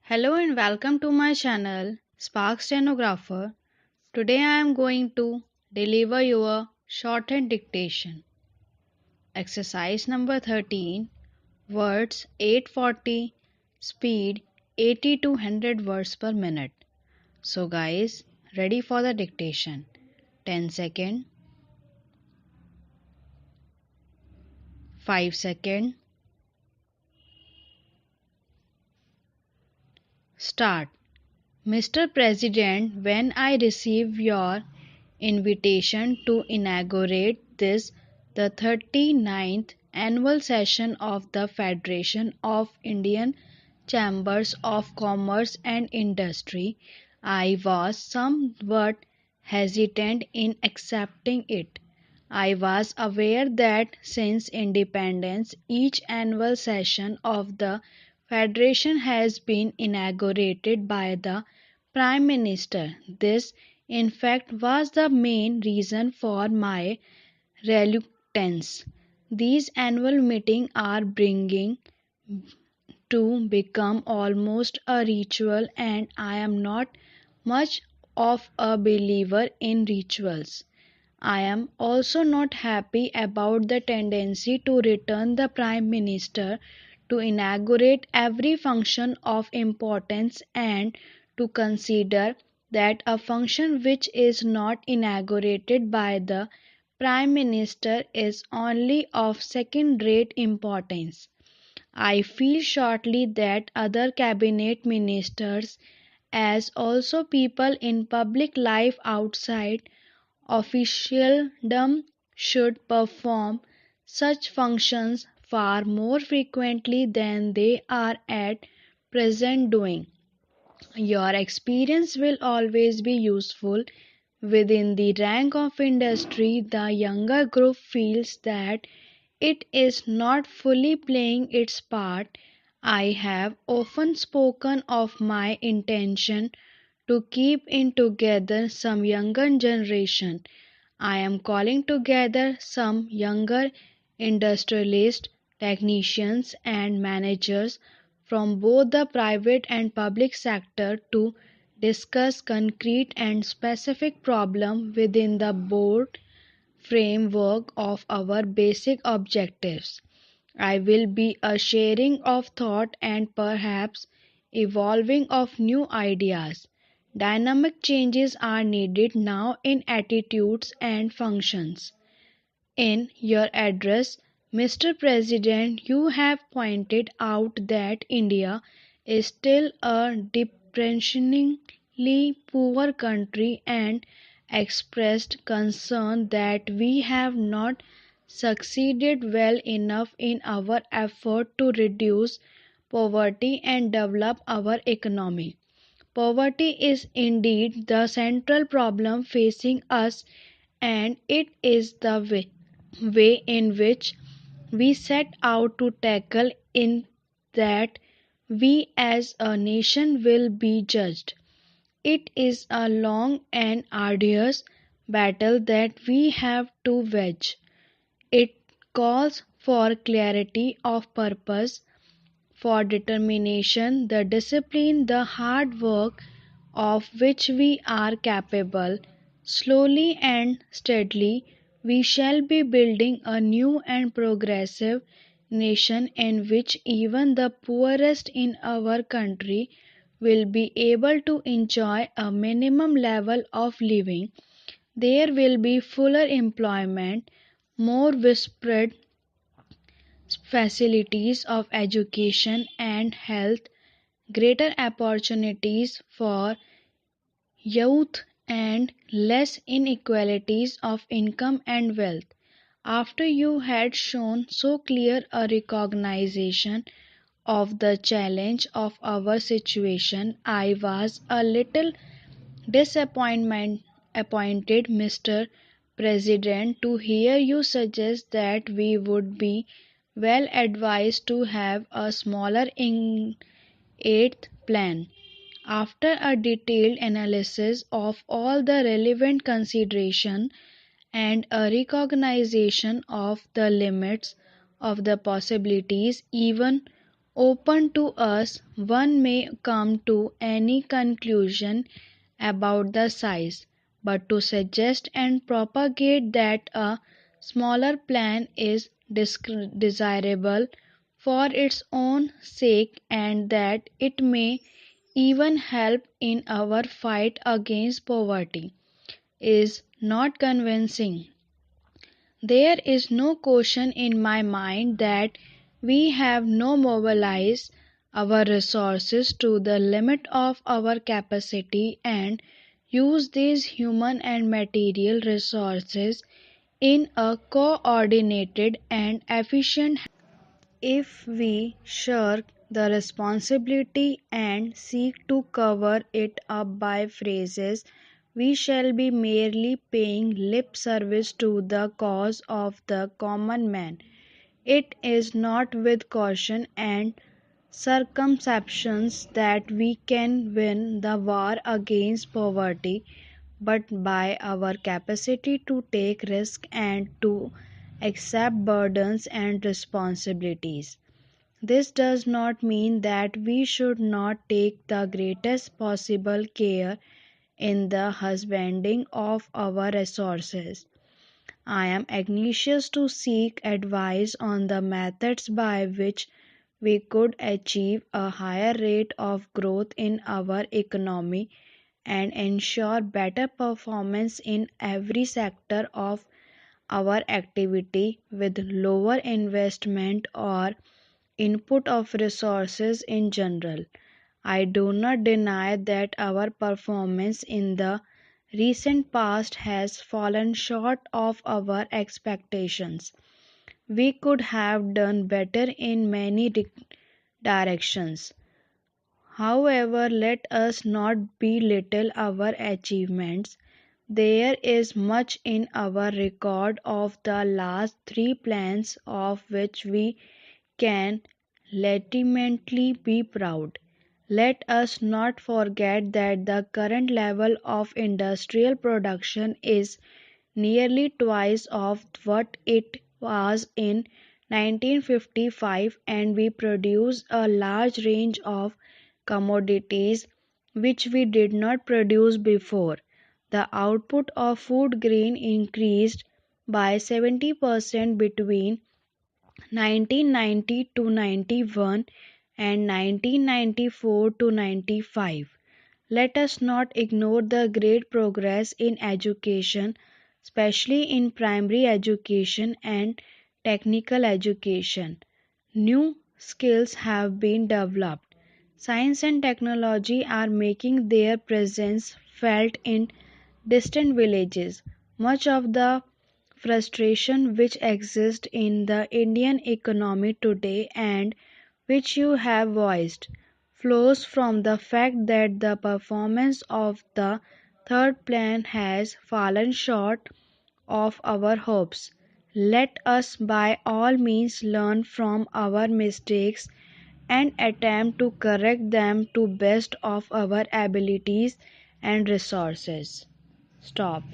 Hello and welcome to my channel Sparx Stenographer. Today I am going to deliver your shorthand dictation. Exercise number 13, words 840, speed 80 to 100 words per minute. So guys, ready for the dictation. 10 second, 5 second, start. Mr. President, when I receive your invitation to inaugurate this, the 39th annual session of the Federation of Indian Chambers of Commerce and Industry, I was somewhat hesitant in accepting it. I was aware that since independence, each annual session of the Federation has been inaugurated by the Prime Minister. This, in fact, was the main reason for my reluctance. These annual meetings are bringing to become almost a ritual, and I am not much of a believer in rituals. I am also not happy about the tendency to return the Prime Minister to inaugurate every function of importance and to consider that a function which is not inaugurated by the Prime Minister is only of second rate importance. I feel shortly that other cabinet ministers, as also people in public life outside officialdom, should perform such functions far more frequently than they are at present doing. Your experience will always be useful. Within the rank of industry, the younger group feels that it is not fully playing its part. I have often spoken of my intention to keep in together some younger generation. I am calling together some younger industrialists, technicians, and managers from both the private and public sector to discuss concrete and specific problems within the board framework of our basic objectives. I will be a sharing of thought and perhaps evolving of new ideas. Dynamic changes are needed now in attitudes and functions. In your address, Mr. President, you have pointed out that India is still a depressingly poor country and expressed concern that we have not succeeded well enough in our effort to reduce poverty and develop our economy. Poverty is indeed the central problem facing us, and it is the way in which we set out to tackle in that we as a nation will be judged. It is a long and arduous battle that we have to wage. It calls for clarity of purpose, for determination, the discipline, the hard work of which we are capable. Slowly and steadily, we shall be building a new and progressive nation in which even the poorest in our country will be able to enjoy a minimum level of living. There will be fuller employment, more widespread facilities of education and health, greater opportunities for youth, and less inequalities of income and wealth. After you had shown so clear a recognition of the challenge of our situation, I was a little appointed, Mr. President, to hear you suggest that we would be well advised to have a smaller eighth plan. After a detailed analysis of all the relevant consideration and a recognition of the limits of the possibilities, even open to us, one may come to any conclusion about the size, but to suggest and propagate that a smaller plan is desirable for its own sake and that it may even help in our fight against poverty is not convincing. There is no question in my mind that we have no mobilized our resources to the limit of our capacity and use these human and material resources in a coordinated and efficient. If we shirk the responsibility and seek to cover it up by phrases, we shall be merely paying lip service to the cause of the common man. It is not with caution and circumspections that we can win the war against poverty, but by our capacity to take risks and to accept burdens and responsibilities. This does not mean that we should not take the greatest possible care in the husbanding of our resources. I am anxious to seek advice on the methods by which we could achieve a higher rate of growth in our economy and ensure better performance in every sector of our activity with lower investment or input of resources in general. I do not deny that our performance in the recent past has fallen short of our expectations. We could have done better in many directions. However, let us not belittle our achievements. There is much in our record of the last three plans of which we can legitimately be proud. Let us not forget that the current level of industrial production is nearly twice of what it was in 1955, and we produce a large range of commodities which we did not produce before. The output of food grain increased by 70% between 1990 to 91 and 1994 to 95. Let us not ignore the great progress in education, especially in primary education and technical education. New skills have been developed. Science and technology are making their presence felt in distant villages. Much of the frustration which exists in the Indian economy today and which you have voiced flows from the fact that the performance of the third plan has fallen short of our hopes. Let us by all means learn from our mistakes and attempt to correct them to best of our abilities and resources. Stop.